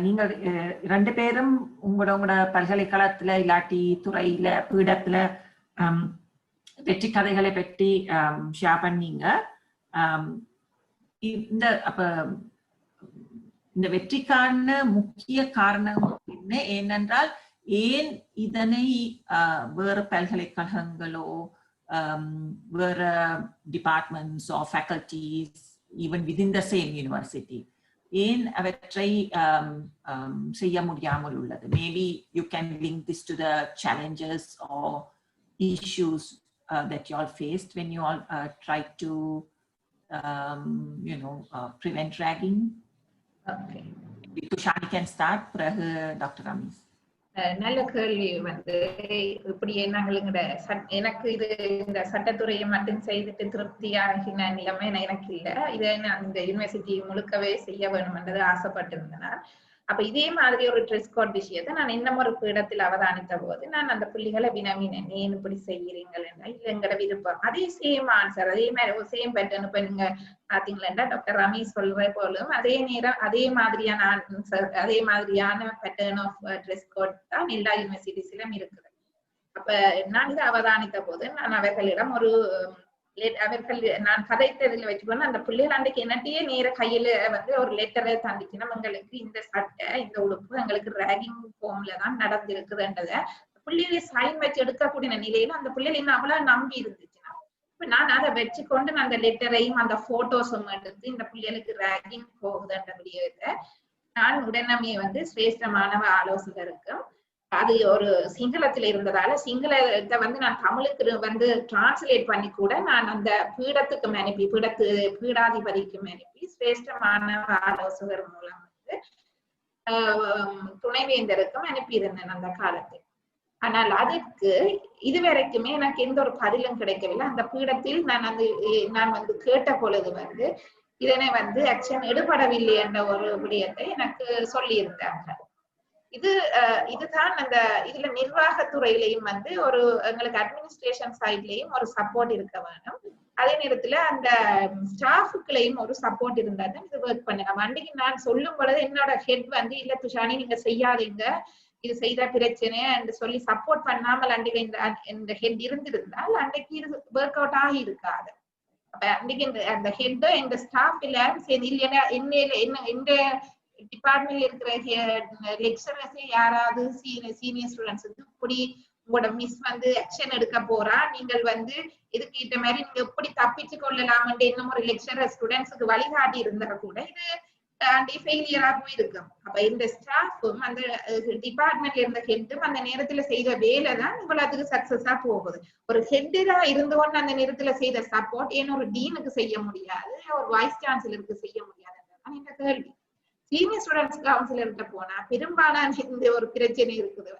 நீங்கள் 2 பேரும் உங்களோட பல்கலைக்கழகத்துல இல்லாட்டி துறையில பீடத்துல வெற்றி கதைகளை பற்றி ஷேர் பண்ணீங்க. இந்த வெற்றிக்கான முக்கிய காரணம் என்ன? ஏனென்றால் ஏன் இதனை வேறு பல்கலைக்கழகங்களோ வேற departments or faculties even within the same university ஏன் அவற்றை செய்ய முடியாமல் உள்ளது? Maybe you can link this to the challenges or issues that you all faced when you all tried to prevent ragging. Okay, Thushani can start. Dr. Rameez. நல்ல கேள்வி. இப்படியே நாங்கள் எனக்கு இது இந்த சட்டத்துறையை மட்டும் செய்துட்டு திருப்தியாகின நிலைமை எனக்கு இல்லை. இதை நான் இந்த யூனிவர்சிட்டி முழுக்கவே செய்ய வேணும்ன்றது ஆசைப்பட்டிருந்தேன். அப்ப இதே மாதிரி ஒரு ட்ரெஸ் கோட் விஷயத்தை நான் இன்னும் ஒரு பீடத்தில் அவதானித்த போது நான் அந்த புள்ளிகளை வினவினேன். ஏன் இப்படி செய்யறீங்கள் என்ன? இல்ல எங்கட விருப்பம். அதே சேம் ஆன்சர், அதே மாதிரி ஒரு சேம் பேட்டர்ன். இப்ப நீங்க பாத்தீங்களா டாக்டர் ரமேஷ் சொல்ற போலும் அதே நேரம் அதே மாதிரியான ஆன்சர், அதே மாதிரியான பேட்டர்ன் ஆஃப் ட்ரெஸ் கோட் தான் எல்லா யூனிவர்சிட்டிஸிலும் இருக்குது. அப்ப நான் இதை அவதானித்த போது நான் அவர்களிடம் நான் கதைத்ததில் வச்சுக்கோன்னு அந்த பிள்ளைகள் அன்றைக்கு என்னட்டையே நேர கையில ஒரு லெட்டரை தந்துச்சுன்னா எங்களுக்கு இந்த சட்டை இந்த உடுப்பு எங்களுக்கு ரேகிங் ஃபார்ம்ல தான் நடந்திருக்குதுன்றத பிள்ளைகளை சைன் வச்சு எடுக்கக்கூடிய நிலையில அந்த பிள்ளைகள் இன்னும் அவ்வளவு நம்பி இருந்துச்சுன்னா இப்ப நான் அதை வச்சுக்கொண்டு நான் அந்த லெட்டரையும் அந்த போட்டோஸும் எடுத்து இந்த பிள்ளைகளுக்கு ரேகிங் போகுதுன்ற விடயத்தை நான் உடனே சிரேஷ்ட மாணவ ஆலோசகருக்கும் அது ஒரு சிங்களத்துல இருந்ததால சிங்களத்தை நான் தமிழுக்கு டிரான்ஸ்லேட் பண்ணி கூட நான் அந்த பீடத்துக்கு அனுப்பி பீடாதிபதிக்கு அனுப்பி சிரேஷ்ட மாணவ ஆலோசகர் மூலம் துணைவேந்தருக்கும் அனுப்பியிருந்தேன் அந்த காலத்தில். ஆனால் அதுக்கு இதுவரைக்குமே எனக்கு எந்த ஒரு பதிலும் கிடைக்கவில்லை. அந்த பீடத்தில் நான் கேட்ட பொழுது இதனை ஆக்ஷன் எடுபடவில்லை என்ற ஒரு விடயத்தை எனக்கு சொல்லி இருந்தாங்க. இதுதான் அந்த இதுல நிர்வாகத்துறையிலையும் ஒரு எங்களுக்கு அட்மினிஸ்ட்ரேஷன் சைட்லயும் ஒரு சப்போர்ட் இருக்க வேணும். அதே நேரத்துல அந்த ஸ்டாஃபுக்குலையும் ஒரு சப்போர்ட் இருந்தா தான் இது ஒர்க் பண்ணலாம். அன்றைக்கு நான் சொல்லும் பொழுது என்னோட ஹெட் இல்ல துஷானி நீங்க செய்யாதீங்க, இது செய்த பிரச்சனை என்று சொல்லி சப்போர்ட் பண்ணாமல் அன்றைக்கு இந்த ஹெட் இருந்திருந்தால் அன்றைக்கு இது ஒர்க் அவுட் ஆகி இருக்காது. அப்ப அன்றைக்கு அந்த ஹெட் இந்த ஸ்டாஃப் எல்லாரும் சேர்ந்து இல்லைன்னா என்ன டிபார்ட்மெண்ட்ல இருக்கிற லெக்சரர்ஸ் யாராவது சீனியர் ஸ்டூடெண்ட்ஸ் இப்படி உங்களோட மிஸ் ஆக்ஷன் எடுக்க போறா, நீங்கள் இதுக்கு இந்த மாதிரி நீங்க எப்படி தப்பிச்சு கொள்ளலாம் இன்னும் ஒரு லெக்சரர் ஸ்டூடெண்ட்ஸுக்கு வழிகாட்டி இருந்தா கூட இது ஃபெயிலியரா போயிருக்கும். அப்ப இந்த ஸ்டாஃபும் அந்த டிபார்ட்மெண்ட்ல இருந்த ஹெட்டும் அந்த நேரத்துல செய்த வேலை தான் இவ்வளவுக்கு சக்சஸா போகுது. ஒரு ஹெட்டா இருந்தோன்னு அந்த நேரத்துல செய்த சப்போர்ட் ஏன்னா ஒரு டீனுக்கு செய்ய முடியாது, ஒரு வைஸ் சான்சலருக்கு செய்ய முடியாதுன்றதான் இந்த கேள்வி. சீனியர் ஸ்டூடெண்ட்ஸ் கவுன்சிலர்கிட்ட போனா பெரும்பாலான இந்த ஒரு பிரச்சனை இருக்குது.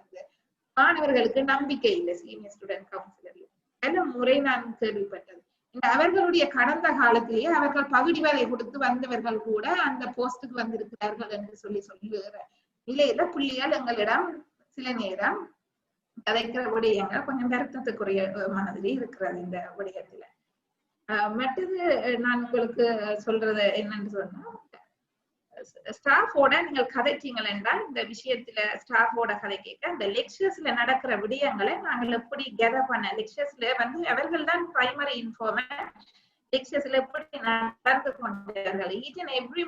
மாணவர்களுக்கு நம்பிக்கை இல்லை சீனியர் ஸ்டூடெண்ட் கவுன்சிலர்ல. பல முறை நான் கேள்விப்பட்டது. அவர்களுடைய கடந்த காலத்திலேயே அவர்கள் பகுதி வேலை கொடுத்து வந்தவர்கள் கூட அந்த போஸ்டுக்கு வந்திருக்கிறார்கள் என்று சொல்லுகிற நிலையில புள்ளிகள் எங்களிடம் சில நேரம் கதைக்கிற விடயங்கள் கொஞ்சம் வருத்தத்துக்குரிய மாதிரி இருக்கிறது இந்த விடயத்துல. மற்றது நான் உங்களுக்கு சொல்றது என்னன்னு சொன்னா, ஸ்டாஃபோட நீங்கள் கதைச்சீங்கள் என்றால் இந்த விஷயத்துல ஸ்டாஃபோட கதை கேட்க அந்த லெக்சர்ஸ்ல நடக்கிற விடயங்களை நாங்கள் எப்படி கெதர் பண்ண, லெக்சர்ஸ்ல அவர்கள் தான் பிரைமரி இன்ஃபார்மர், லெக்சர்ஸ்ல எப்படி நடந்து கொண்டார்கள் ஈச் அண்ட் எவ்ரி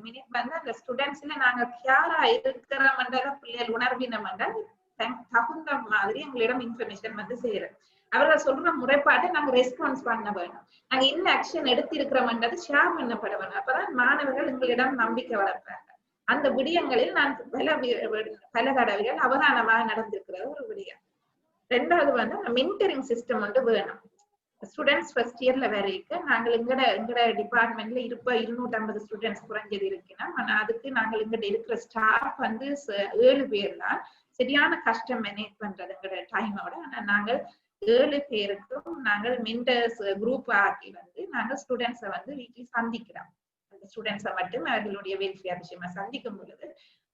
மினிட் அந்த ஸ்டூடெண்ட்ஸ்ல நாங்க கேரா இருக்கிறோம்ன்றத பிள்ளைகள் உணர்வினம் என்றால் தகுந்த மாதிரி எங்களிடம் இன்ஃபர்மேஷன் செய்யறோம். அவர்கள் சொல்ற முறைப்பாட்டை நாங்க ரெஸ்பான்ஸ் பண்ண வேணும். நாங்க என்ன ஆக்ஷன் எடுத்திருக்கிறோம்ன்றது ஷேர் பண்ணப்பட வேணும். அப்பதான் மாணவர்கள் எங்களிடம் நம்பிக்கை வளர்ப்பாங்க. அந்த விடயங்களில் நான் பல தடவைகள் அவதானமாக நடந்திருக்கிற ஒரு விடயம். ரெண்டாவது மென்டரிங் சிஸ்டம் வேணும். ஸ்டூடெண்ட்ஸ் ஃபர்ஸ்ட் இயர்ல வரைக்கும் நாங்கள் எங்கட டிபார்ட்மெண்ட்ல 250 ஸ்டூடெண்ட்ஸ் குறைஞ்சது இருக்கணும். ஆனா அதுக்கு நாங்கள் எங்கிட்ட இருக்கிற ஸ்டாஃப் 7 பேர் தான். சரியான கஷ்டம் மேனேஜ் பண்றது எங்கட டைமோட. ஆனா நாங்கள் 7 பேருக்கும் நாங்கள் மென்டர்ஸ் குரூப் ஆக்கி நாங்கள் ஸ்டூடெண்ட்ஸை வீட்டில் சந்திக்கிறோம். அந்த ஸ்டூடெண்ட்ஸை மட்டும் அவர்களுடைய வெல்ஃபேர் விஷயமா சந்திக்கும் பொழுது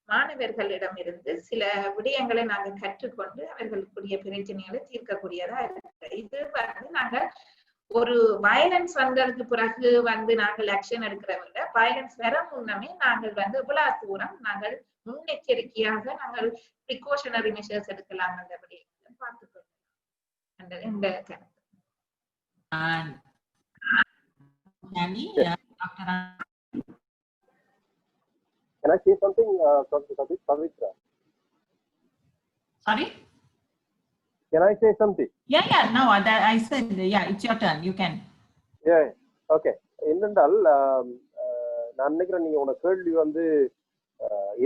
மாணவர்களிடம் இருந்து சில விடயங்களை நாங்கள் கற்றுக்கொண்டு அவர்களுக்குரிய பிரச்சனைகளை தீர்க்கக்கூடியதா இருக்கு. இது நாங்கள் ஒரு வயலன்ஸ் வந்ததுக்கு பிறகு வந்து நாங்கள் ஆக்ஷன் எடுக்கிறத விட வயலன்ஸ் வர முன்னமே நாங்கள் வந்து இவ்வளவு தூரம் நாங்கள் முன்னெச்சரிக்கையாக நாங்கள் ப்ரிகாஷனரி மெஷர்ஸ் எடுக்கலாம் என்றபடி பார்த்துக்கொள்ளலாம் இந்த கருத்து. Can I say something, Pavitra? Sorry? Can I say something? Yeah. No, I said, yeah, it's your turn. You can. Yeah, okay. என்னென்றால் நான் நினைக்கிறேன் நீங்க உன கேள்வி வந்து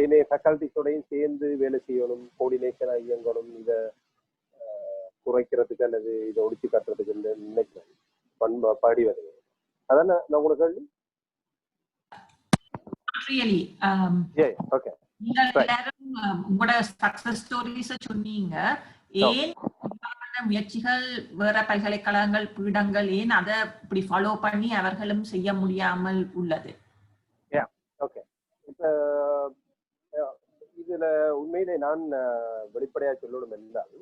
ஏனைய ஃபேக்கல்டிஸோடையும் சேர்ந்து வேலை செய்யணும், கோஆர்டினேஷனாக இயங்கணும், இதை குறைக்கிறதுக்கு அல்லது இதை ஒழிச்சு காட்டுறதுக்கு நினைக்கிறேன் படி வருது. அதான் நான் உன கேள்வி. Really. Yeah, okay. நீங்கள் எல்லாரும் உங்களோட சக்சஸ் ஸ்டோரிஸ் சொன்னீங்க. ஏன் முயற்சிகள் வேற பல்கலைக்கழகங்கள் பீடங்கள் ஏன் அதை இப்படி ஃபாலோ பண்ணி அவர்களும் செய்ய முடியாமல் உள்ளது? ஓகே, இப்ப இதுல உண்மையிலே நான் வெளிப்படையா சொல்லணும் என்றால்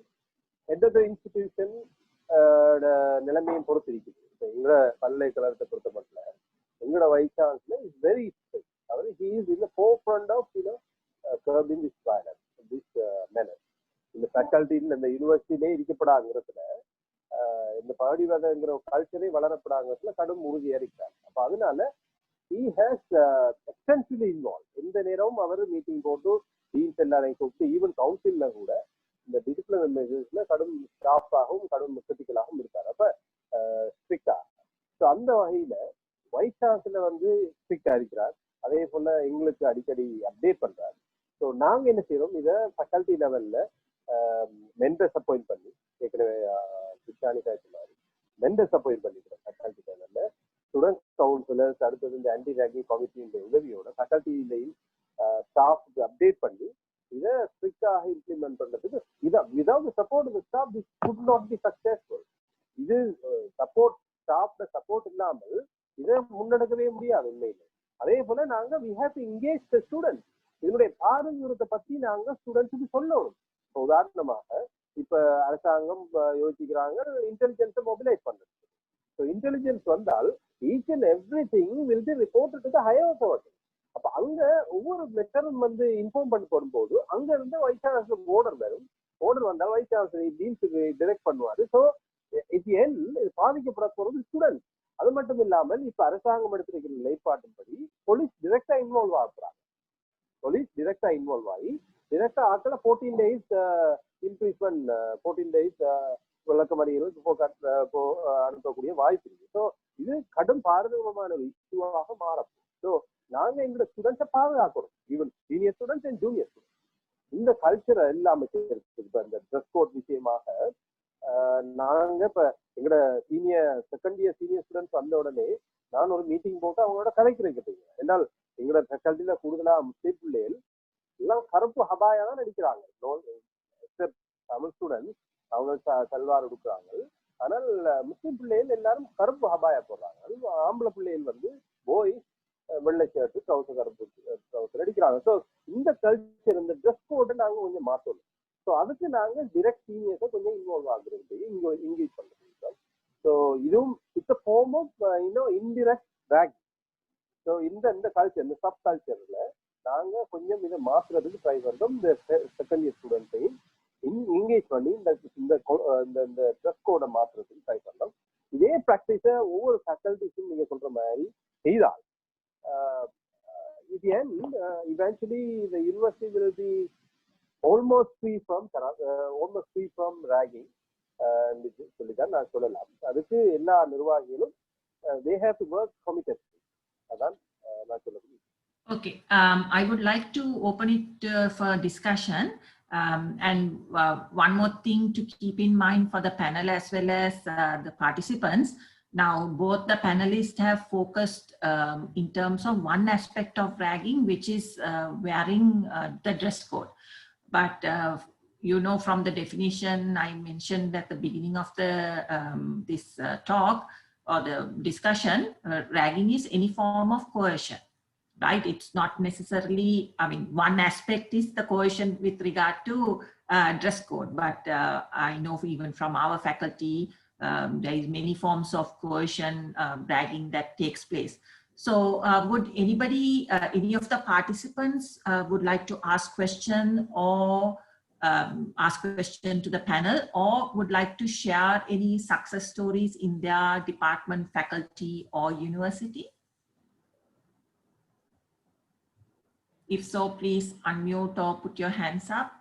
எந்த இன்ஸ்டிடியூஷன் நிலைமையும் பொறுத்து இருக்குது. இப்ப எங்களோட பல்கலைக்கழகத்தை பொறுத்த மட்டும் எங்களோட vice chancellor is very strict. அவர் he is in the forefront of curbing this violence, this menace. இந்த ஃபேக்கல்ட்டியில் இந்த யூனிவர்சிட்டியிலே இருக்கப்படாங்கிறதுல இந்த பாடிவதங்கிற கல்ச்சரே வளரப்படாங்கிறதுல கடும் உறுதியா இருக்கிறார். அப்ப அதனால he has extensively involved. எந்த நேரமும் அவர் மீட்டிங் போட்டு டீன்ஸ் எல்லாரையும் கூப்பிட்டு ஈவன் கவுன்சில்ல கூட இந்த டிசிப்ளினரி மெஷர்ஸ்ல கடும் ஸ்டாஃபாகவும் கடும் கிரிட்டிக்கலாகவும் இருக்காரு. அப்ப ஸ்ட்ரிக்டா. ஸோ அந்த வகையில வைஸ் சான்சலர் வந்து ஸ்ட்ரிக்டா இருக்கிறார். அதே போல எங்களுக்கு அடிக்கடி அப்டேட் பண்றாரு. ஸோ நாங்க என்ன செய்யறோம், இதை ஃபேக்கல்ட்டி லெவல்ல மெண்டர்ஸ் அப்பாயிண்ட் பண்ணி, ஏற்கனவே துஷானி சாயந்தன் மெண்டர்ஸ் அப்பாயிண்ட் பண்ணிக்கிறோம் ஃபேக்கல்ட்டி லெவல்ல. ஸ்டூடெண்ட் கவுன்சிலர்ஸ், அடுத்தது இந்த ஆன்டி ரேகிங் கமிட்டியின் உதவியோட ஃபேக்கல்ட்டியிலையும் ஸ்டாஃப்க்கு அப்டேட் பண்ணி இதை ஸ்ட்ரிக்டாக இம்ப்ளிமெண்ட் பண்றதுக்கு விதவுட் சப்போர்ட் இந்த staff this could not be successful. இது சப்போர்ட் ஸ்டாஃப்ல சப்போர்ட் இல்லாமல் இதை முன்னெடுக்கவே முடியாது உண்மையில. அதே போல நாங்க we have to engage the students. இதனுடைய பாரம்பரியத்தை பத்தி நாங்க ஸ்டூடெண்ட்ஸுக்கு சொல்லணும். உதாரணமாக இப்ப அரசாங்கம் யோசிக்கிறாங்க இன்டெலிஜென்ஸை மொபிலைஸ் பண்றது. ஸோ இன்டெலிஜென்ஸ் வந்தால் each and every thing will be reported to the higher authority. அப்ப அங்க ஒவ்வொரு லெட்டரும் வந்து இன்ஃபார்ம் பண்ணி போடும்போது அங்க இருந்து வைஸ் சான்சலர் ஓர்டர் வரும். ஓர்டர் வந்தால் வைஸ் சான்சலர் டீன்ஸுக்கு டிரெக்ட் பண்ணுவாரு. ஸோ இது பாதிக்கப்பட போறது ஸ்டூடெண்ட். அது மட்டும் இல்லாமல் இப்ப அரசாங்கம் எடுத்திருக்கிற நிலைப்பாட்டின்படி போலீஸ் டிரெக்டா இன்வால்வ் ஆகுறாங்க. போலீஸ் டிரெக்டா இன்வால்வ் ஆகி டிரெக்டா ஆக்களை 14 days இம்ப்ரீஸ்மெண்ட் 14 days விளக்கமறியல் அனுப்பக்கூடிய வாய்ப்பு இருக்கு. ஸோ இது கடும் பாரதூரமான ஒரு இஷ்யூவாக மாறப்போம். ஸோ நாங்க எங்களோட ஸ்டூடெண்ட்ஸை பாதுகாக்கணும், even senior students and junior students. இந்த கல்ச்சரை எல்லாமே இருக்கு. இப்ப இந்த ட்ரெஸ் கோட் விஷயமாக நாங்க இப்ப எங்களோட செகண்ட் இயர் சீனியர் ஸ்டூடெண்ட்ஸ் வந்த உடனே நான் ஒரு மீட்டிங் போட்டு அவங்களோட கதைக்கிறேன். என்னால் எங்களோட ஃபேக்கல்ட்டில கூடுதலா முஸ்லீம் பிள்ளைகள் எல்லாம் கருப்பு ஹபாயா தான் நடிக்கிறாங்க. தமிழ் ஸ்டூடெண்ட்ஸ் அவங்க சல்வார் எடுக்கிறாங்க. ஆனால் முஸ்லீம் பிள்ளைகள் எல்லாரும் கருப்பு ஹபாயா போடுறாங்க. ஆம்பளை பிள்ளைகள் வந்து போய் வெள்ளை ஷர்ட் ட்ரௌசர் கருப்பு ட்ரௌசர் அடிக்கிறாங்க. ஸோ இந்த கல்ச்சர் இந்த ட்ரெஸ் கோட்டை நாங்க கொஞ்சம் மாற்றணும். ஸோ அதுக்கு நாங்க டிரெக்ட் சீனியர்ஸை கொஞ்சம் இன்வால்வ் ஆகுறது இங்கேஜ் பண்றது. ஸோ இதுவும் it's a form of indirect ragging. So இந்த கல்ச்சர் இந்த சப் கல்ச்சர்ல நாங்க கொஞ்சம் இதை மாற்றுறதுக்கு ட்ரை பண்றோம். இந்த செகண்ட் இயர் ஸ்டூடெண்ட்ஸையும் என்கேஜ் பண்ணி இந்த ட்ரெஸ் கோடை மாற்றுறதுக்கு ட்ரை பண்றோம். இதே ப்ராக்டிஸை ஒவ்வொரு ஃபேக்கல்ட்டிஸும் நீங்க சொல்ற மாதிரி செய்தால் இது eventually the university will be almost free from ragging. சொல்லிதான் நான் சொல்லலாம். அதுக்கு எல்லா நிர்வாகிகளும் they have to work committed. அதான் நான் சொல்ல முடியும். Okay, I would like to open it for discussion. And one more thing to keep in mind for the panel as well as the participants. Now, both the panelists have focused in terms of one aspect of ragging, which is wearing the dress code. But from the definition I mentioned at the beginning of the this talk or the discussion, ragging is any form of coercion. Right? It's not necessarily, one aspect is the coercion with regard to dress code, but I know even from our faculty, there is many forms of coercion, bragging that takes place. So would anybody, any of the participants would like to ask question or ask question to the panel, or would like to share any success stories in their department, faculty, or university? If so, please unmute or put your hands up.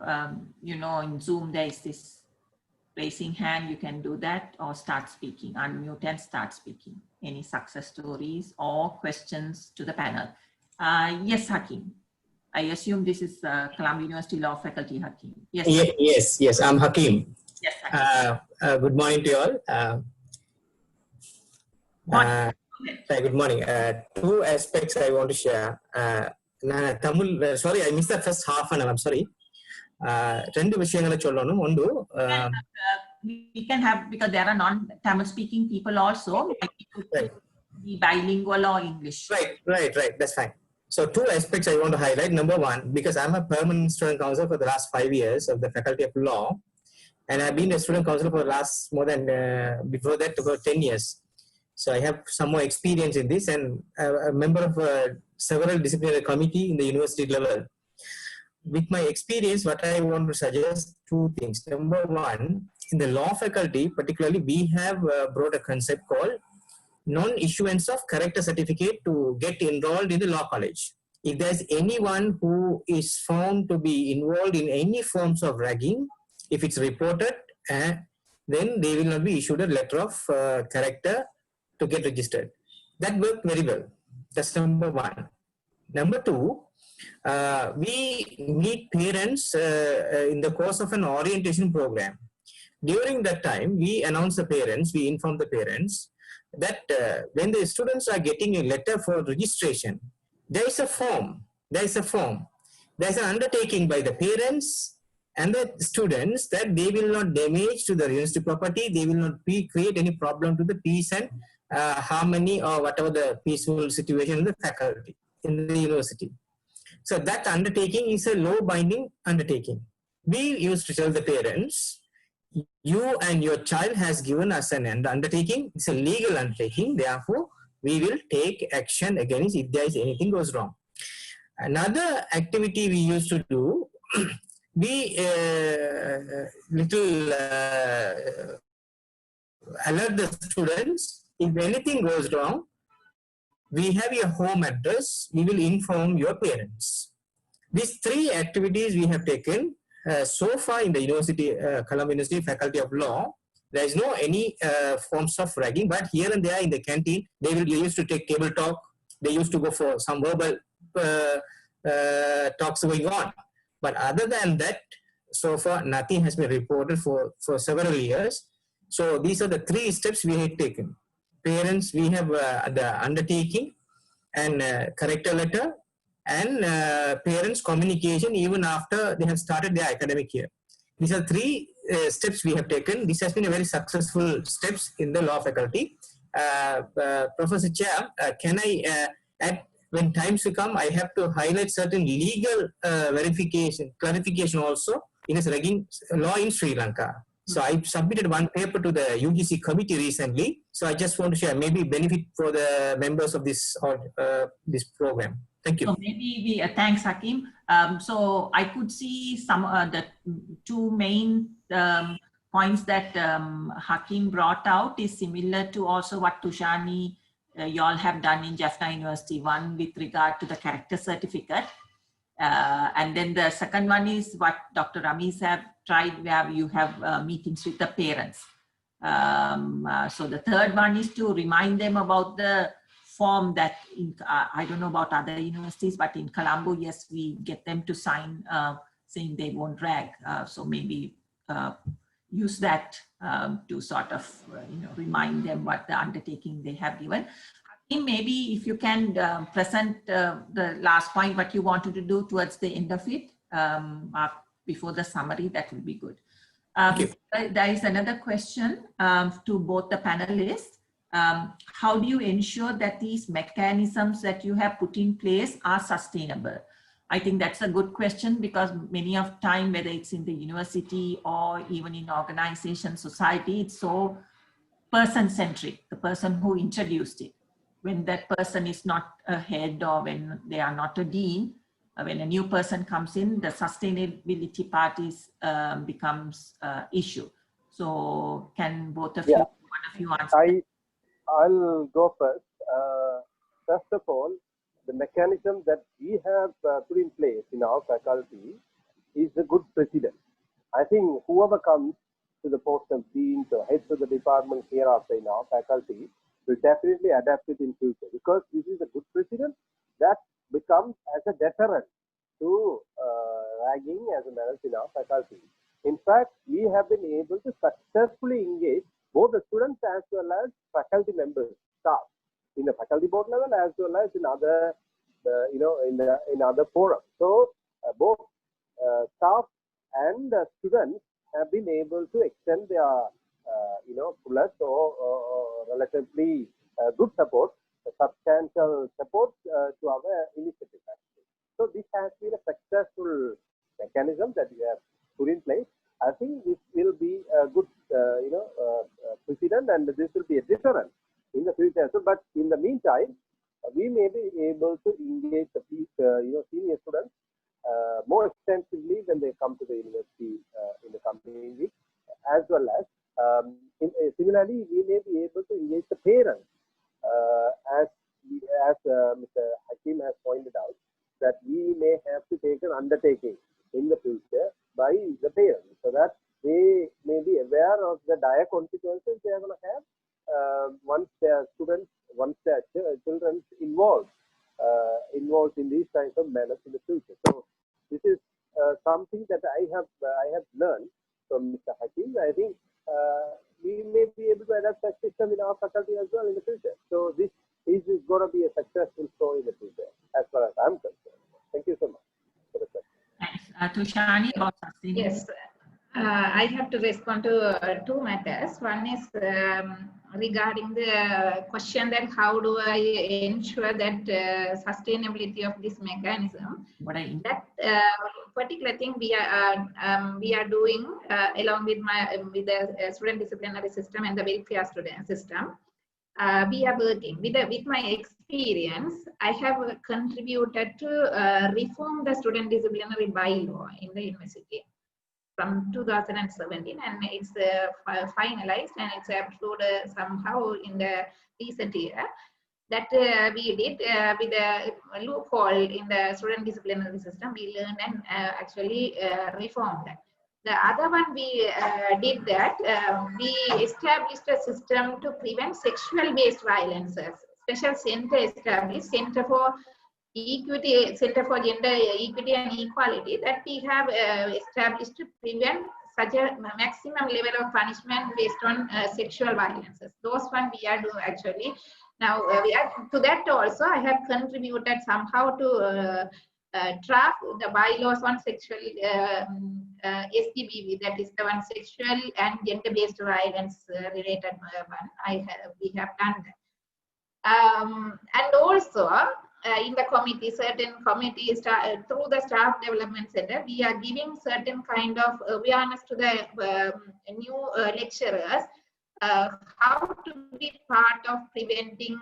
You know, in Zoom, there is this raising hand. You can do that or start speaking, unmute and start speaking. Any success stories or questions to the panel? Yes, Hakim. I assume this is Columbia University Law Faculty, Hakim. Yes, yes, I'm Hakim. Yes, Hakim. Good morning to you all. Good morning. Two aspects I want to share. Tamil, sorry, I missed the first half and I'm sorry. We can have, because there are non-Tamil speaking people also, right. Be bilingual or English. Right, that's fine. So two aspects I want to highlight. Number one, because I'm a permanent student counselor for the last 5 years of the Faculty of Law, and I've been a student counselor for the last more than, before that, about 10 years. So I have some more experience in this, and a member of several disciplinary committee in the university level. With my experience, what I want to suggest, two things. Number one, in the law faculty, particularly, we have brought a concept called non-issuance of character certificate to get enrolled in the law college. If there's anyone who is found to be involved in any forms of ragging, if it's reported, then they will not be issued a letter of character to get registered. That worked very well. That's number one. Number two, we meet parents in the course of an orientation program. During that time, we announce the parents, we inform the parents that when the students are getting a letter for registration, there is a form. There's an undertaking by the parents and the students that they will not damage to the university property, they will not create any problem to the peace and harmony or whatever the peaceful situation in the faculty, in the university. So that undertaking is a law-binding undertaking. We used to tell the parents, you and your child has given us an undertaking, it's a legal undertaking, therefore we will take action against if there is anything goes wrong. Another activity we used to do, we alert the students, if anything goes wrong, we have your home address, we will inform your parents. These three activities we have taken so far in the university, Columbia University Faculty of Law. There is no any forms of ragging, but here and there in the canteen, they used to take table talk, they used to go for some verbal talks going on. But other than that, so far nothing has been reported for several years. So these are the three steps we have taken. Parents, we have the undertaking and character letter, and parents communication even after they have started their academic year. These are three steps we have taken. This has been a very successful steps in the law faculty. Professor Chair, can I add, when times to come, I have to highlight certain legal clarification also in this ragging law in Sri Lanka. So I submitted one paper to the UGC committee recently. So I just want to share, maybe benefit for the members of this program. Thank you. So maybe thanks, Hakim. So I could see some the two main points that Hakim brought out is similar to also what Thushani you all have done in Jaffna University. One with regard to the character certificate. And then the second one is what Dr. Rameez have tried, where you have meetings with the parents. So the third one is to remind them about the form that, I don't know about other universities, but in Colombo, yes, we get them to sign saying they won't rag. So maybe use that to sort of remind them what the undertaking they have given. Maybe if you can present the last point, what you wanted to do towards the end of it, before the summary, that will be good. There is another question to both the panelists. How do you ensure that these mechanisms that you have put in place are sustainable? I think that's a good question, because many of time, whether it's in the university or even in organization, society, it's so person-centric, the person who introduced it. When that person is not a head or when they are not a dean, when a new person comes in, the sustainability part is becomes issue. So can both of you, one of you answer? I'll go first. First of all, the mechanism that we have put in place in our faculty is a good precedent. I think whoever comes to the post of deans or heads of the department hereafter in our faculty will definitely adapt it in future, because this is a good precedent that becomes as a deterrent to ragging as a menace in our faculty. In fact, we have been able to successfully engage both the students as well as faculty members, staff, in the faculty board level as well as in other, in other forums. So both staff and students have been able to extend their, fullest or relatively good support, substantial support to our initiative. So this has been a successful mechanism that we have put in place. I think this will be a good, precedent, and this will be a deterrent in the future. So, but in the meantime, we may be able to engage the senior students more extensively when they come to the university in the coming week, as well as similarly, we may be able to engage the parents, as Mr. Hakim has pointed out, that we may have to take an undertaking in the future by the parents, so that they may be aware of the dire consequences they are going to have once their students, once their children involved in these kinds of manners in the future. So this is something that I have learned from Mr. Hakim. I think we may be able to adapt that system in our faculty as well in the future. So this is going to be a successful story in the future, as far as I'm concerned. Thank you so much for the question. Thanks. Thushani, about sustainability. Yes, I have to respond to two matters. One is regarding the question that how do I ensure that sustainability of this mechanism. That particular thing we are doing along with the student disciplinary system and the welfare student system. We are working with my experience. I have contributed to reform the student disciplinary bylaw in the university from 2017, and it's finalized and it's uploaded somehow in the recent year. That we did with a loophole in the student disciplinary system. We learned and actually reformed that. The other one we did that, we established a system to prevent sexual-based violences. Special center established, Center for Equity, Center for Gender Equity and Equality, that we have established to prevent such a maximum level of punishment based on sexual violences. Those one we are doing actually. Now, to that also, I have contributed somehow to draft the bylaws on sexual SDBV, that is the one sexual and gender-based violence related one. We have done that. And also in the committee, certain committees through the staff development center, we are giving certain kind of awareness to the new lecturers how to be part of preventing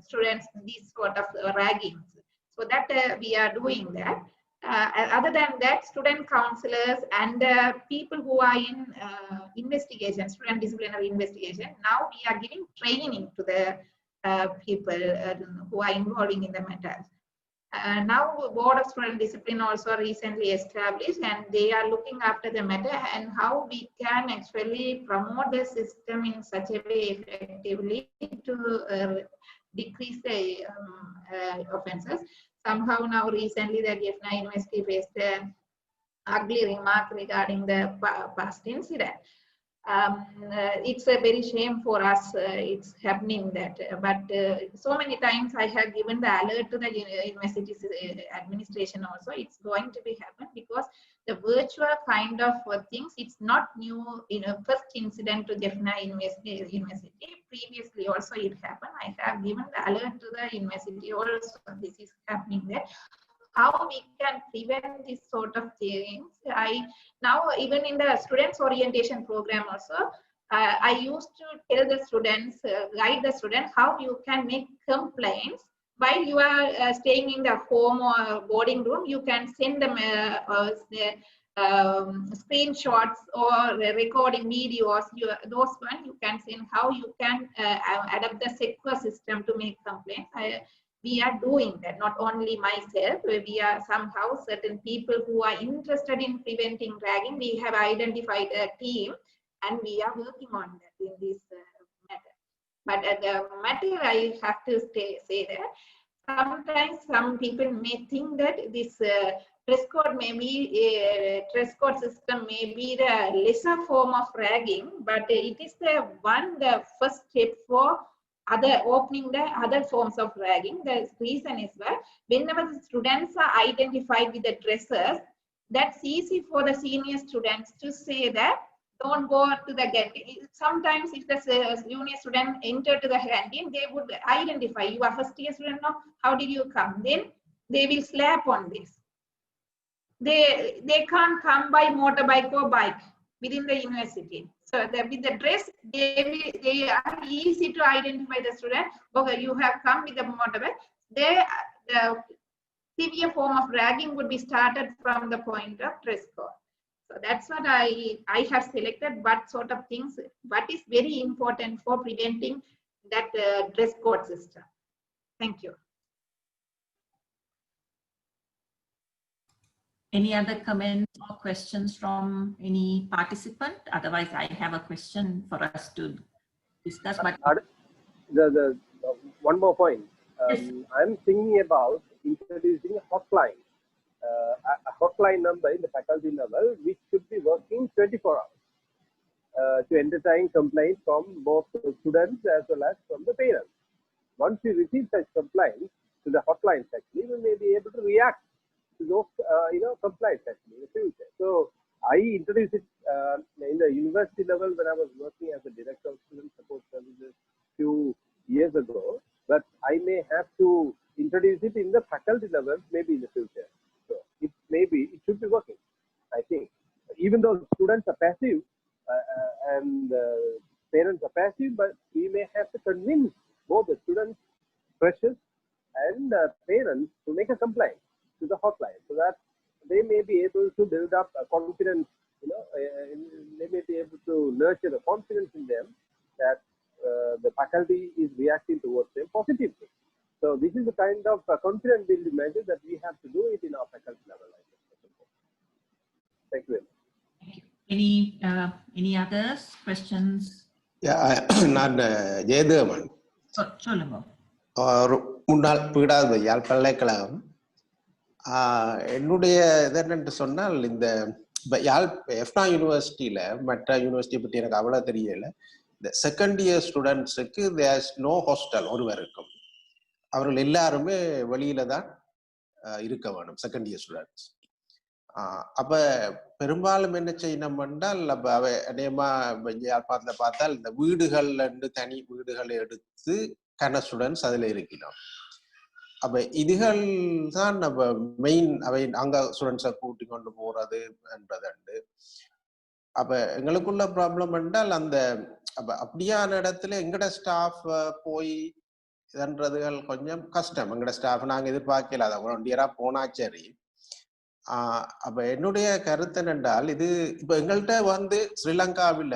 students these sort of raggings. So that we are doing that. Other than that, student counselors and people who are in investigation, student disciplinary investigation, now we are giving training to the people who are involving in the matters. Now Board of Student Discipline also recently established, and they are looking after the matter and how we can actually promote the system in such a way effectively to decrease the offences. Somehow now recently the Jaffna University faced an ugly remark regarding the past incident. It's a very shame for us it's happening that, but so many times I have given the alert to the university administration also. It's going to be happen because the virtual kind of things, it's not new, first incident to Jaffna University. Previously also it happened. I have given the alert to the university also. This is happening there. How we can prevent this sort of things. Now even in the students orientation program also, I used to tell the students, guide the students how you can make complaints while you are staying in the home or boarding room. You can send them screenshots or recording videos. Those one you can send how you can adapt the secure system to make complaints. We are doing that, not only myself. We are somehow certain people who are interested in preventing ragging. We have identified a team and we are working on that in this matter. But the matter I have to say that sometimes some people may think that this dress code dress code system may be the lesser form of ragging, but it is the first step for opening the other forms of ragging. The reason is that whenever the students are identified with the dresses, that's easy for the senior students to say that don't go to the canteen. Sometimes if the junior student enter to the canteen, they would identify, you are first year student now, how did you come? Then they will slap on this. They can't come by motorbike or bike within the university. So with the dress, they are easy to identify the student. Okay, you have come with the motorbike. The severe form of ragging would be started from the point of dress code. So that's what I have selected, what sort of things, what is very important for preventing that dress code system. Thank you. Any other comments or questions from any participant? Otherwise, I have a question for us to discuss. But one more point. Yes. I'm thinking about introducing a hotline. A hotline number in the faculty level, which should be working 24 hours to entertain complaints from both the students as well as from the parents. Once we receive such complaints to the hotline actually, we may be able to react to those complaints actually in the future. So I introduced it in the university level when I was working as a director of student support services few years ago, but I may have to introduce it in the faculty level maybe in the future. So it should be working, I think. Even though students are passive and parents are passive, but we may have to convince both the students, freshers, and parents to make a complaint to the hotline, so that they may be able to build up a confidence. They may be able to nurture the confidence in them that the faculty is reacting towards them positively. So this is the kind of confidence building measure that we have to do it in our faculty level. Thank you very much. Any others questions? Yeah, நான் ஜெயதேவன், சொல்லுங்க. முன்னாள் பீடாத யாழ் பல்கலைக்கழகம். என்னுடைய என்னென்று சொன்னால், இந்த யாழ் எஃப்னா யூனிவர்சிட்டியில மற்ற யூனிவர்சிட்டியை பற்றி எனக்கு அவ்வளோ தெரியல. இந்த செகண்ட் இயர் ஸ்டூடெண்ட்ஸுக்கு தேர்ஸ் நோ ஹாஸ்டல் ஒருவருக்கும். அவர்கள் எல்லாருமே வெளியில தான் இருக்க வேணும், செகண்ட் இயர் ஸ்டூடெண்ட்ஸ். அப்ப பெரும்பாலும் என்ன செய்யணும் என்றால், அப்ப அவை அநேகமா யாழ்ப்பாணத்தில் பார்த்தால் இந்த வீடுகள்ல இருந்து தனி வீடுகளை எடுத்து கன ஸ்டூடெண்ட்ஸ் அதுல இருக்கணும். அப்ப இதுகள் தான் நம்ம மெயின், அவை அங்க ஸ்டூடெண்ட்ஸை கூட்டி கொண்டு போறது என்பது. அப்ப எங்களுக்குள்ள ப்ராப்ளம் என்றால், அந்த அப்ப அப்படியான இடத்துல எங்கட ஸ்டாஃப் போய் இதுன்றதுகள் கொஞ்சம் கஷ்டம். எங்கட ஸ்டாஃப் நாங்க எதிர்பார்க்கல, அதை வாலண்டியரா போனா சரி. அப்ப என்னுடைய கருத்து என்றால், இது இப்ப எங்கள்கிட்ட ஸ்ரீலங்காவில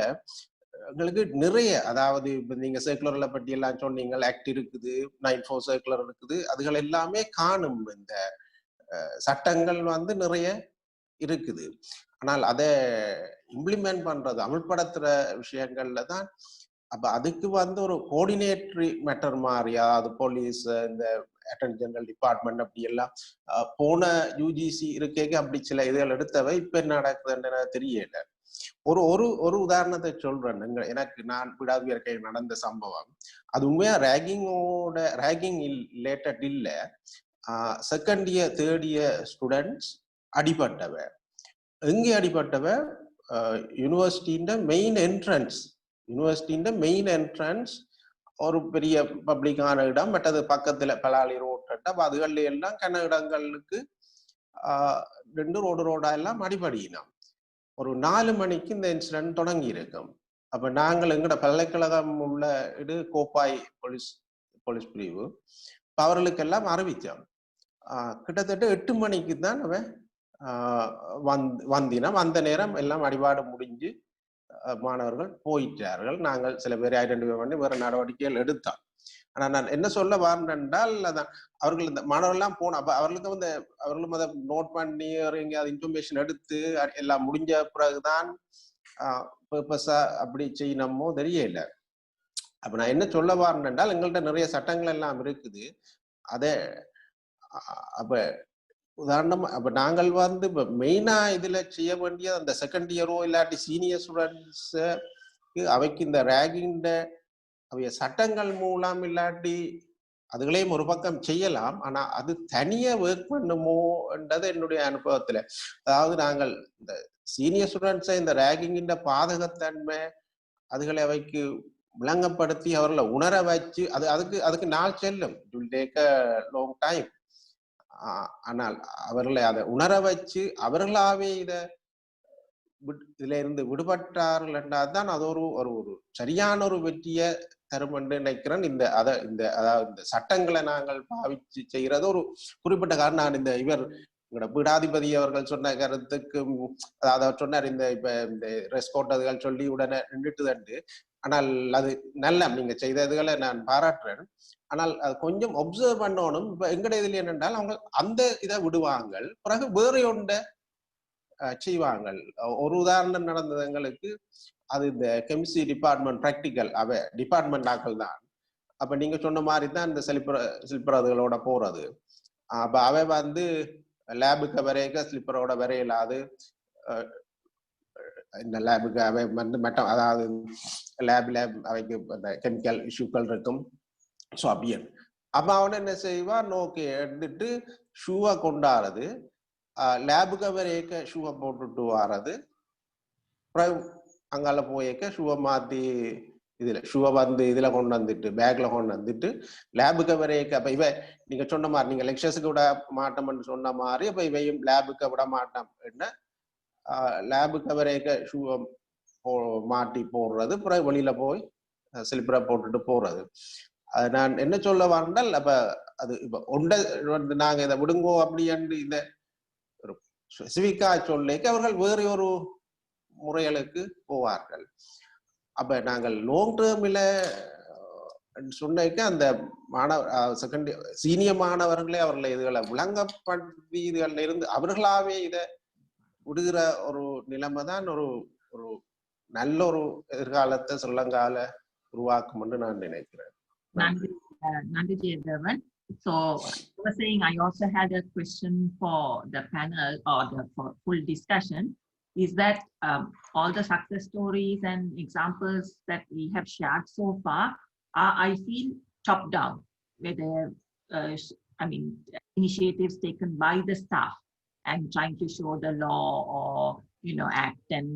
எங்களுக்கு நிறைய, அதாவது இப்ப நீங்க சர்க்குலர்ல பற்றி எல்லாம் சொன்னீங்க, ஆக்ட் இருக்குது, 94 சர்க்குலர் இருக்குது, அதுகள் எல்லாமே காணும். இந்த சட்டங்கள் நிறைய இருக்குது. ஆனால் அதை இம்ப்ளிமெண்ட் பண்றது, அமல்படுத்துற விஷயங்கள்ல தான். அப்ப அதுக்கு ஒரு கோஆர்டினேட்டரி மேட்டர் மாதிரி, அதாவது போலீஸ், இந்த அட்டர்னி ஜெனரல் டிபார்ட்மெண்ட் அப்படி எல்லாம் போன யூஜிசி இருக்கேக்கு அப்படி சில இதுகள் எடுத்தவை. இப்ப என்ன நடக்குதுன்னு தெரியல. ஒரு உதாரணத்தை சொல்றேன். நான் விடாது இருக்கை நடந்த சம்பவம், அது உண்மையா ரேகிங் ரிலேட்டட் இல்ல. Second year third year students அடிபட்டவ. எங்கே அடிபட்டவ? யூனிவர்சிட்டியின் மெயின் என்ட்ரன்ஸ் ஒரு பெரிய பப்ளிக்கான இடம், மற்றது பக்கத்துல பலாலி ரோட், அதுகள்ல எல்லாம் கன இடங்களுக்கு 2 ரோடா எல்லாம் அடிபடியினோம். ஒரு 4 மணிக்கு இந்த இன்சிடென்ட் தொடங்கி இருக்கும். அப்ப நாங்கள் எங்கட பல்கலைக்கழகம் உள்ள இது கோப்பாய் போலீஸ் பிரிவு அவர்களுக்கெல்லாம் அறிவித்தோம். கிட்டத்தட்ட 8 மணிக்கு தான் அவன் வந்தினம். அந்த நேரம் எல்லாம் அடிபாடு முடிஞ்சு மாணவர்கள் போயிட்டார்கள். நாங்கள் சில பேரை ஐடென்டிஃபை பண்ணி வேற நடவடிக்கைகள் எடுத்தோம். ஆனா நான் என்ன சொல்ல வரேன்னால், அதான் அவர்கள் இந்த மாணவர்கள்லாம் போன அப்ப அவர்களுக்கு வந்து அவர்களும் அதை நோட் பண்ணி எங்கேயாவது இன்ஃபர்மேஷன் எடுத்து எல்லாம் முடிஞ்ச பிறகுதான் பர்பஸா அப்படி செய்யணுமோ தெரியல. அப்ப நான் என்ன சொல்ல வரேன் என்றால், எங்கள்கிட்ட நிறைய சட்டங்கள் எல்லாம் இருக்குது. அதே அப்ப உதாரணமா அப்ப நாங்கள் வந்து இப்ப மெயினா இதுல செய்ய வேண்டிய அந்த செகண்ட் இயரோ இல்லாட்டி சீனியர் ஸ்டூடெண்ட்ஸ் அவைக்கு இந்த ரேகிங் அவைய சட்டங்கள் மூலம் இல்லாட்டி அதுகளையும் ஒரு பக்கம் செய்யலாம். ஆனா அது தனியா ஒர்க் பண்ணுமோ என்றது என்னுடைய அனுபவத்துல. அதாவது நாங்கள் இந்த சீனியர் ஸ்டூடெண்ட்ஸை இந்த ரேகிங்கின் பாதகத்தன்மை அதுகளை அவைக்கு விளங்கப்படுத்தி அவர்களை உணர வச்சு அதுக்கு நாள் செல்லும். It will take a long time. ஆனால் அவர்களை அதை உணர வச்சு அவர்களாவே இதுல இருந்து விடுபட்டார்கள் என்றால் தான் அது ஒரு சரியான ஒரு வெற்றியை தரும் என்று நினைக்கிறேன். அதாவது இந்த சட்டங்களை நாங்கள் பாவிச்சு செய்யறது ஒரு குறிப்பிட்ட காரணம். நான் இவர் பீடாதிபதி அவர்கள் சொன்ன கருத்துக்கு அதாவது அவர் சொன்னார் இப்ப இந்த ரெஸ்கோட்டதுகள் சொல்லி உடனே நின்றுட்டுதண்டு. ஆனால் அது நல்ல நீங்க செய்ததுகளை நான் பாராட்டுறேன். ஆனால் அது கொஞ்சம் ஒப்சர்வ் பண்ணணும். இப்ப எங்கட இதுல என்னென்றால் அவங்க அந்த இதை விடுவாங்க, பிறகு வேற ஒன்றை செய்வாங்க. ஒரு உதாரணம் நடந்தது எங்களுக்கு. அது இந்த கெமிஸ்ட்ரி டிபார்ட்மெண்ட் பிராக்டிக்கல் டிபார்ட்மெண்ட் ஆக்கள் தான். அப்ப நீங்க சொன்ன மாதிரி தான் இந்த ஸ்லிப்பரதுகளோட போறது. அப்ப அவை வந்து லேபுக்கு வரைக்க ஸ்லிப்பரோட வரையலாது. இந்த லேபுக்கு அவை வந்து மெட்டம் அதாவது லேப் அவைக்கு அந்த கெமிக்கல் இஷ்யூக்கள் இருக்கும். ஸோ அப்படியன் அப்ப அவன் என்ன செய்வான், ஓகே எடுத்துட்டு ஷூவை கொண்டாடுறது, லேபுக்கு வரைக்க ஷூவை போட்டுட்டு வர்றது, அப்புறம் அங்கால போயிருக்க ஷூவை மாத்தி ஷூவை வந்து இதுல கொண்டு வந்துட்டு பேக்ல கொண்டு வந்துட்டு லேபுக்கு வரைக்க. அப்ப நீங்க சொன்ன மாதிரி நீங்க லெக்சர்ஸுக்கு விட மாட்டோம்னு சொன்ன மாதிரி அப்ப இவையும் லேபுக்கு விட மாட்டோம் என்ன லேபுக்கு வரைக்க ஷூவை மாட்டி போடுறது, அப்புறம் வெளியில போய் ஸ்லிப்பரை போட்டுட்டு போறது. அது நான் என்ன சொல்ல வரேன்னால், அப்ப அது இப்ப ஒன்றை நாங்க இதை விடுங்கோ அப்படி என்று இதை ஒரு ஸ்பெசிபிக்கா சொல்லிக்க அவர்கள் வேறு ஒரு முறைகளுக்கு போவார்கள். அப்ப நாங்கள் லாங் டேர்ம்ல சொன்னிக்க அந்த சீனியர் மாணவர்களே அவர்களை இதுகளை விளங்கப்படுத்தி இதுகள்ல இருந்து அவர்களாவே இதை விடுகிற ஒரு நிலைமை தான் ஒரு நல்ல ஒரு எதிர்காலத்தை ஸ்ரீலங்கால உருவாக்கும் என்று நான் நினைக்கிறேன். Nandi Jayadavan. So I was saying I also had a question for the panel or for full discussion. Is that all the success stories and examples that we have shared so far are, I feel, top down, where there initiatives taken by the staff and trying to show the law or act and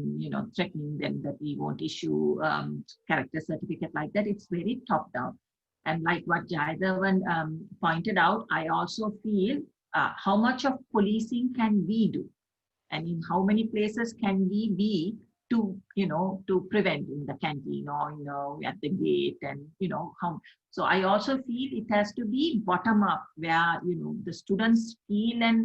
threatening them that we won't issue character certificate like that. It's very top down. And like what Jayadavan pointed out, I also feel how much of policing can we do? And in how many places can we be to prevent in the canteen or, at the gate and, how. So I also feel it has to be bottom up where, the students feel and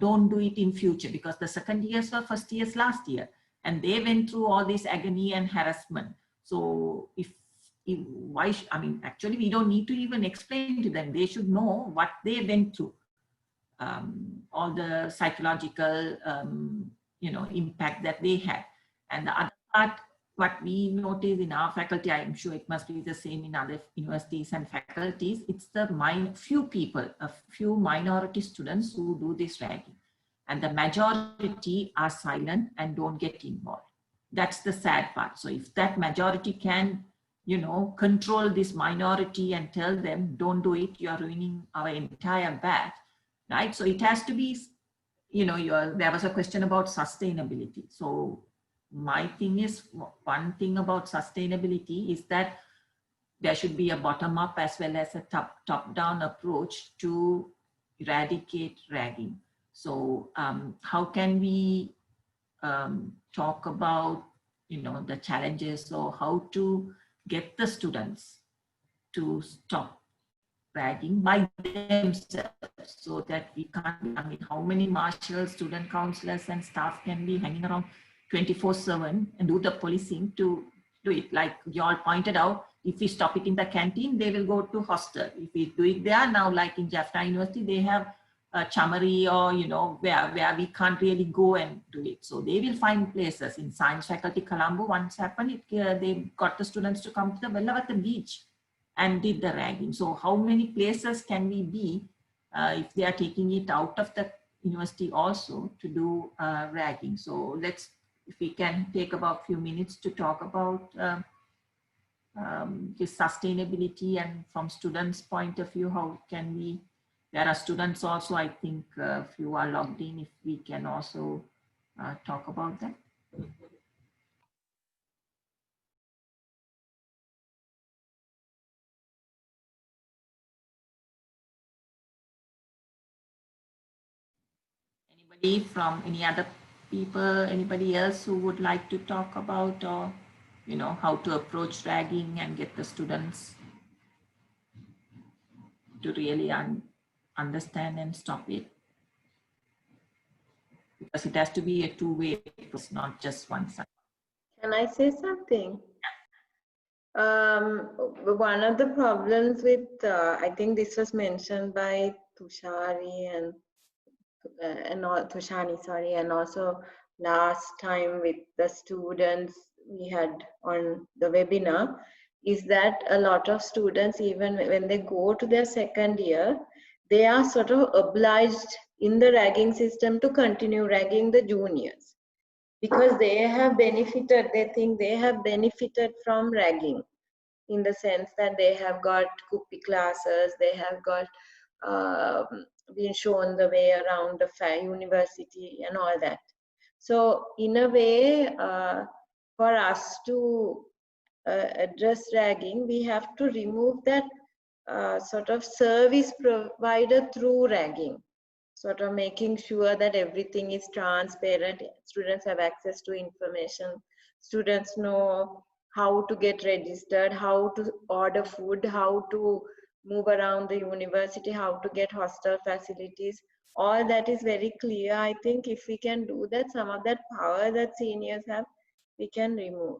don't do it in future, because the second years were first years last year and they went through all this agony and harassment. So actually we don't need to even explain to them. They should know what they went through, all the psychological impact that they had. And the other part, what we notice in our faculty, I'm sure it must be the same in other universities and faculties, it's the few minority students who do this ragging, and the majority are silent and don't get involved. That's the sad part. So if that majority can control this minority and tell them, don't do it, you're ruining our entire batch, right? So it has to be, there was a question about sustainability. So my thing is, one thing about sustainability is that there should be a bottom up as well as a top down approach to eradicate ragging. So how can we talk about the challenges, or how to get the students to stop ragging by themselves, so that we can't, I mean, how many marshals, student counselors and staff can be hanging around 24/7 and do the policing to do it? Like you all pointed out, if we stop it in the canteen, they will go to hostel. If we do it there now, like in Jaffna University, they have a chamari, or where we can't really go and do it. So they will find places. In science faculty Colombo, once happened, they got the students to come to the Vellavata beach and did the ragging. So how many places can we be if they are taking it out of the university also to do ragging? So let's, if we can take about a few minutes to talk about this sustainability, and from students' point of view, how can we, there are students also, I think if you are logged in, if we can also talk about that. Anybody from any other people, anybody else who would like to talk about, or how to approach ragging and get the students to really understand and stop it? Because it has to be a two-way, it's not just one side. Can I say something? One of the problems with, I think this was mentioned by Thushani and Thushani, sorry, and also last time with the students we had on the webinar, is that a lot of students, even when they go to their second year, they are sort of obliged in the ragging system to continue ragging the juniors, because they have benefited, they think they have benefited from ragging, in the sense that they have got kuppy classes, they have got been shown the way around the university and all that. So in a way, for us to address ragging, we have to remove that sort of service provider through ragging, sort of making sure that everything is transparent, students have access to information, students know how to get registered, how to order food, how to move around the university, how to get hostel facilities. All that is very clear. I think if we can do that, some of that power that seniors have, we can remove.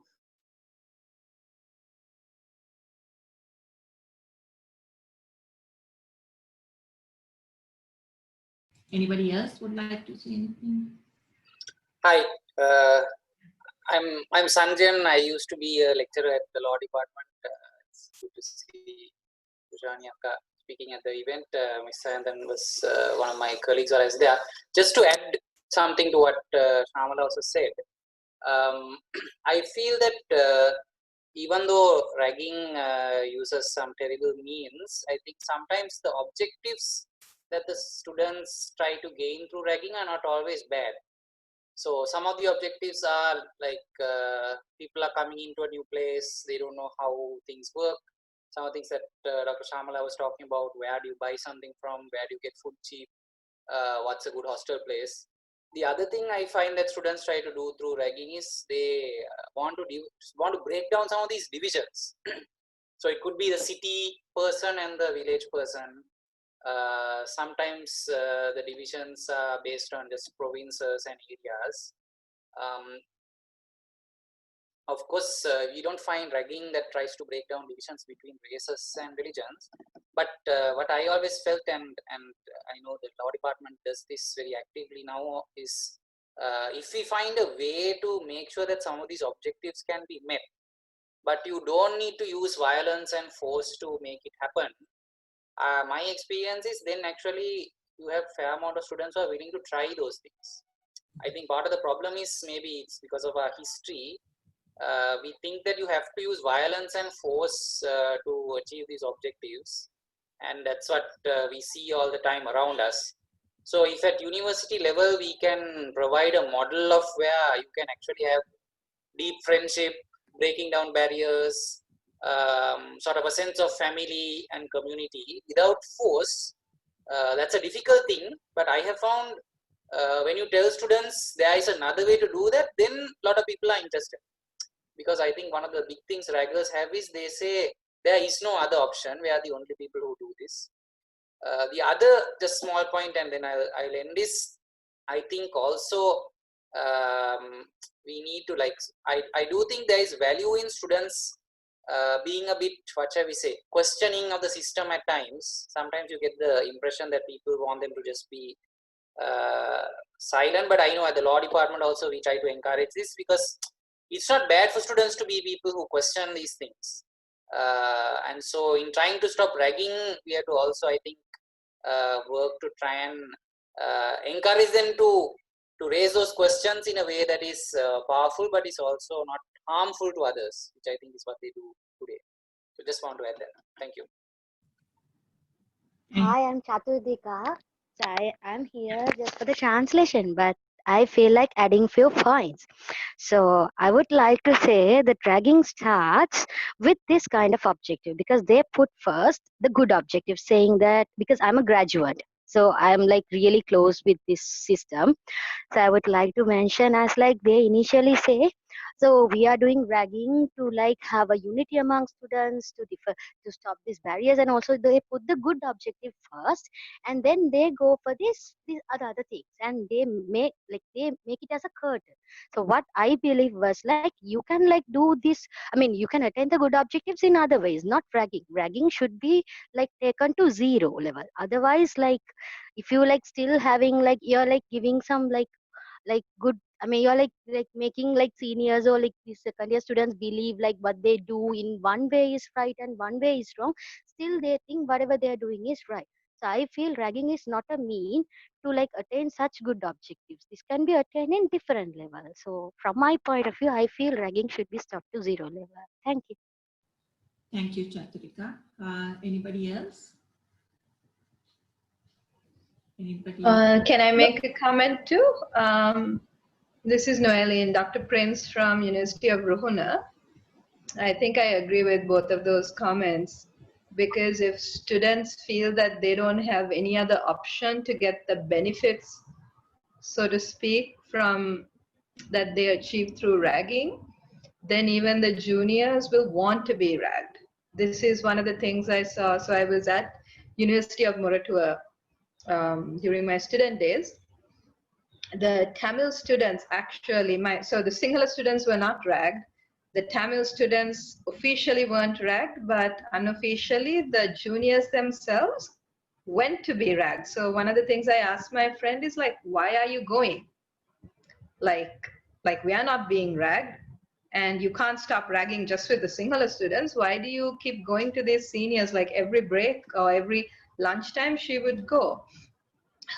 Anybody else would like to say anything? Hi, I'm Sanjan. I used to be a lecturer at the law department. It's good to see Thushani speaking at the event. Ms. Sayanthan was one of my colleagues while I was there. Just to add something to what Shamala also said, I feel that even though ragging uses some terrible means, I think sometimes the objectives that the students try to gain through ragging are not always bad. So some of the objectives are like people are coming into a new place, they don't know how things work. Some of the things that Dr. Shamala was talking about, where do you buy something from, where do you get food cheap, what's a good hostel place. The other thing I find that students try to do through ragging is they want to break down some of these divisions. So it could be the city person and the village person. Sometimes the divisions are based on just provinces and areas. Of course, we don't find ragging that tries to break down divisions between races and religions. But what I always felt, and I know the law department does this very actively now, is if we find a way to make sure that some of these objectives can be met, but you don't need to use violence and force to make it happen. My experience is then actually you have fair amount of students who are willing to try those things. I think part of the problem is maybe it's because of our history. We think that you have to use violence and force to achieve these objectives, and that's what we see all the time around us. So if at university level we can provide a model of where you can actually have deep friendship, breaking down barriers, sort of a sense of family and community without force, that's a difficult thing. But I have found when you tell students there is another way to do that, then a lot of people are interested. because I think one of the big things raggers have is they say there is no other option. We are the only people who do this. The other, just small point, and then I'll end this. I think also we need to, like, I do think there is value in students being a bit, what shall we say, questioning of the system at times. Sometimes you get the impression that people want them to just be silent, but I know at the law department also we try to encourage this, because it's not bad for students to be people who question these things. And so in trying to stop ragging, we have to also, I think, work to try and encourage them to raise those questions in a way that is powerful, but is also not harmful to others, which I think is what they do today. So just want to add that. Thank you. Hi, I'm Chaturdika. So I'm here just for the translation, but I feel like adding few points. So I would like to say that ragging starts with this kind of objective, because they put first the good objective, saying that because I'm a graduate, so I'm like really close with this system. So I would like to mention as like they initially say, so we are doing ragging to like have a unity among students to differ, to stop these barriers, and also they put the good objective first, and then they go for these other things, and they make it as a curtain. So what I believe was like you can like do this. I mean, you can attain the good objectives in other ways, not ragging. Ragging should be like taken to zero level. Otherwise, like if you like still having like you're like giving some like good, I mean you're like making like seniors or like the second year students believe like what they do in one way is right and one way is wrong. Still they think whatever they're doing is right. So I feel ragging is not a mean to like attain such good objectives. This can be attained in different levels. So from my point of view, I feel ragging should be stopped to zero level. Thank you. Thank you, Chaturika. Anybody else? Anybody else? Can I make a comment too? This is Noeli and Dr. Prince from University of Ruhuna. I think I agree with both of those comments, because if students feel that they don't have any other option to get the benefits, so to speak, from that they achieve through ragging, then even the juniors will want to be ragged. This is one of the things I saw. So I was at University of Moratuwa during my student days. The Tamil students actually, so the Sinhala students were not ragged. The Tamil students officially weren't ragged, but unofficially the juniors themselves went to be ragged. So one of the things I asked my friend is like, why are you going? Like we are not being ragged, and you can't stop ragging just with the Sinhala students. Why do you keep going to these seniors? Like every break or every lunchtime she would go.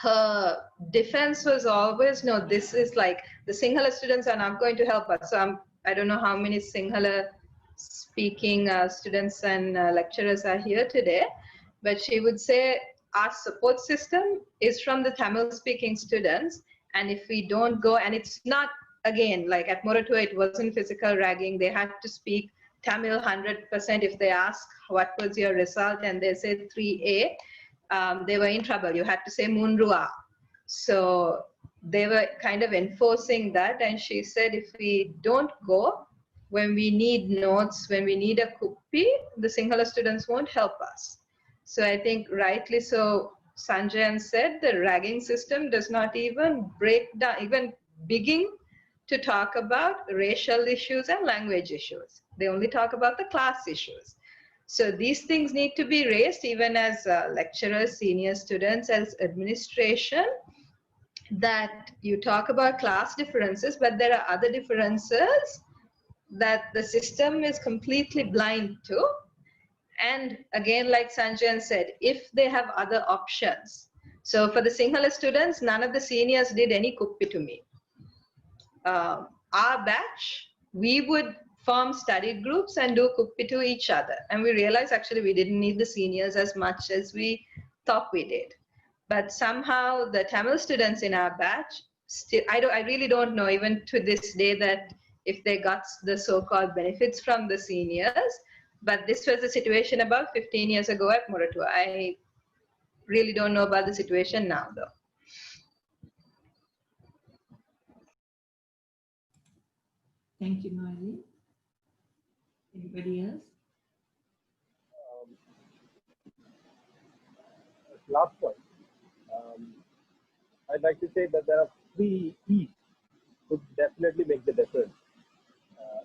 Her defense was always, no, this is like the Sinhala students are not going to help us. So I don't know how many Sinhala speaking students and lecturers are here today, but she would say our support system is from the Tamil speaking students. And if we don't go, and it's not, again, like at Moratuwa, it wasn't physical ragging. They had to speak Tamil 100%. If they ask what was your result and they said 3A, they were in trouble. You had to say Munrua. So they were kind of enforcing that. And she said, if we don't go, when we need notes, when we need a kuppi, the Sinhala students won't help us. So I think rightly so, Sanjayan said the ragging system does not even break down, even begin to talk about racial issues and language issues. They only talk about the class issues. So these things need to be raised even as lecturers, senior students, as administration, that you talk about class differences, but there are other differences that the system is completely blind to. And again, like Sanjayan said, if they have other options. So for the Sinhala students, none of the seniors did any kuppi to me. Our batch, we would form study groups and do kuppi to each other. And we realized actually we didn't need the seniors as much as we thought we did. But somehow the Tamil students in our batch, still, I really don't know even to this day that if they got the so-called benefits from the seniors. But this was the situation about 15 years ago at Moratuwa. I really don't know about the situation now though. Thank you, Noeli. Anybody else? Last point. I'd like to say that there are 3 E's could definitely make the difference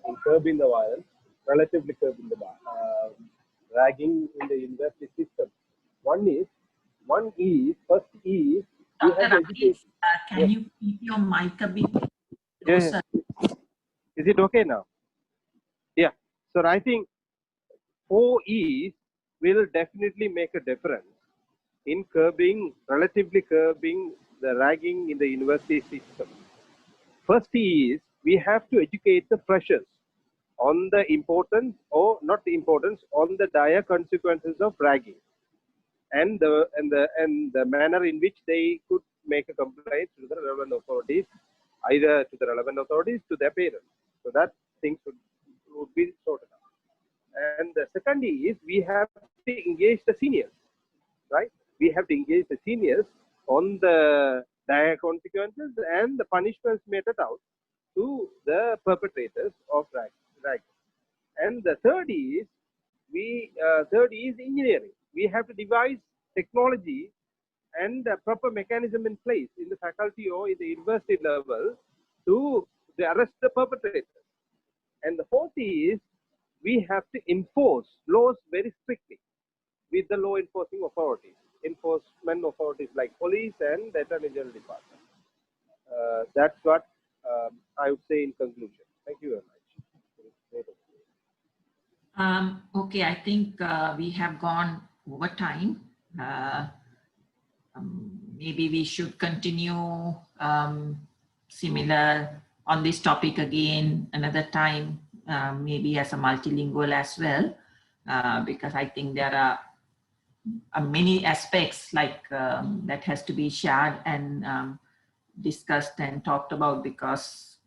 in curbing the violence, relatively curbing the ragging in the university system. One is, first is, we Dr. have to Rameez, educate. can Yes. you keep your mic a bit Yeah, closer? yeah. Is it okay now? Yeah. So I think 4 E's will definitely make a difference in relatively curbing the ragging in the university system. First is, we have to educate the freshers on the importance, or not the importance, on the dire consequences of ragging, and the manner in which they could make a complaint to the relevant authorities, either to the relevant authorities, to their parents. So that things would be sorted out. And the second is, we have to engage the seniors, right? We have to engage the seniors on the dire consequences and the punishments meted out to the perpetrators of ragging. And the third is, engineering. We have to devise technology and a proper mechanism in place in the faculty or in the university level to arrest the perpetrators. And the fourth is, we have to enforce laws very strictly with the law enforcement authorities like police and the Attorney General Department. That's what I would say in conclusion. Thank you very much. Okay, I think we have gone over time. Maybe we should continue similar on this topic again another time, maybe as a multilingual as well, because I think there are many aspects like that has to be shared and discussed and talked about, because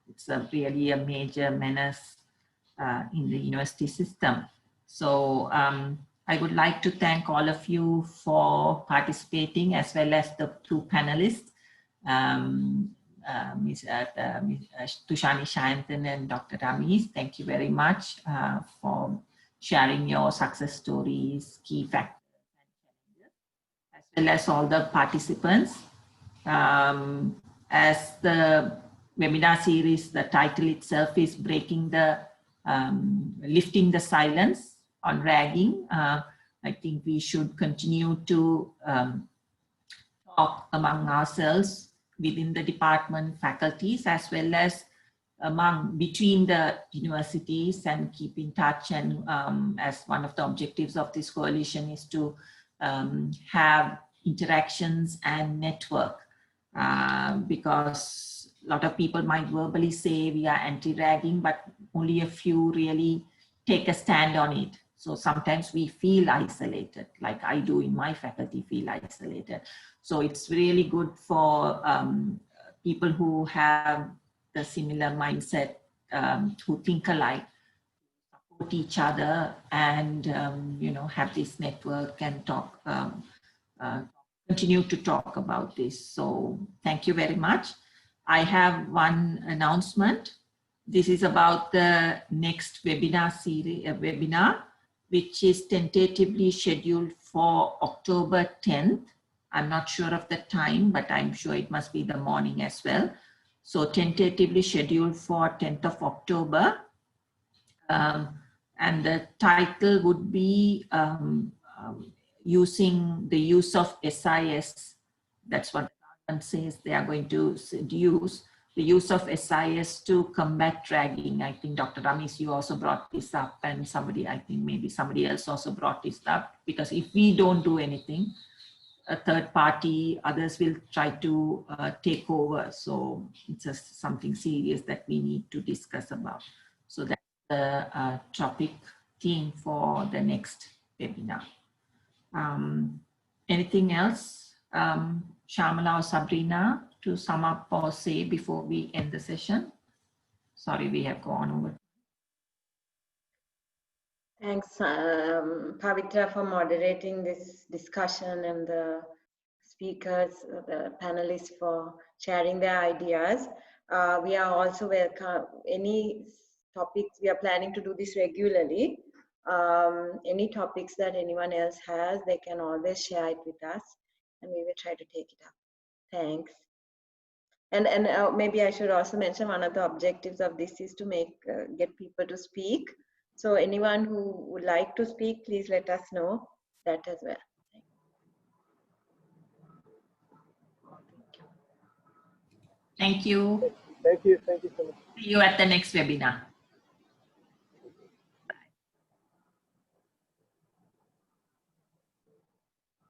it's really a major menace in the university system. So I would like to thank all of you for participating, as well as the 2 panelists, Ms. Thushani Sayanthan and Dr. Rameez. Thank you very much for sharing your success stories, key factors, as well as all the participants. As the webinar series, the title itself is lifting the silence on ragging. I think we should continue to talk among ourselves within the department, faculties, as well as between the universities, and keep in touch. And as one of the objectives of this coalition is to have interactions and network, because a lot of people might verbally say we are anti-ragging, but only a few really take a stand on it. So sometimes we feel isolated, like I do in my faculty, feel isolated. So it's really good for people who have the similar mindset, who think alike, support each other, and have this network and talk, continue to talk about this. So thank you very much. I have one announcement. This is about the next webinar series, which is tentatively scheduled for October 10th. I'm not sure of the time, but I'm sure it must be the morning as well. So tentatively scheduled for 10th of October. And the title would be using the use of SIS. That's what the government says they are going to use. The use of SIS to combat ragging. I think Dr. Rameez, you also brought this up, and I think maybe somebody else also brought this up, because if we don't do anything, a third party, others will try to take over. So it's just something serious that we need to discuss about. So that's the topic theme for the next webinar. Anything else, Shamala or Sabrina, to sum up or say before we end the session? Sorry, we have gone over. Thanks, Pavitra, for moderating this discussion, and the speakers, the panelists for sharing their ideas. We are also welcome any topics. We are planning to do this regularly. Any topics that anyone else has, they can always share it with us, and we will try to take it up. Thanks. And maybe I should also mention one of the objectives of this is to get people to speak. So anyone who would like to speak, please let us know that as well. Thank you. Thank you so much. See you at the next webinar.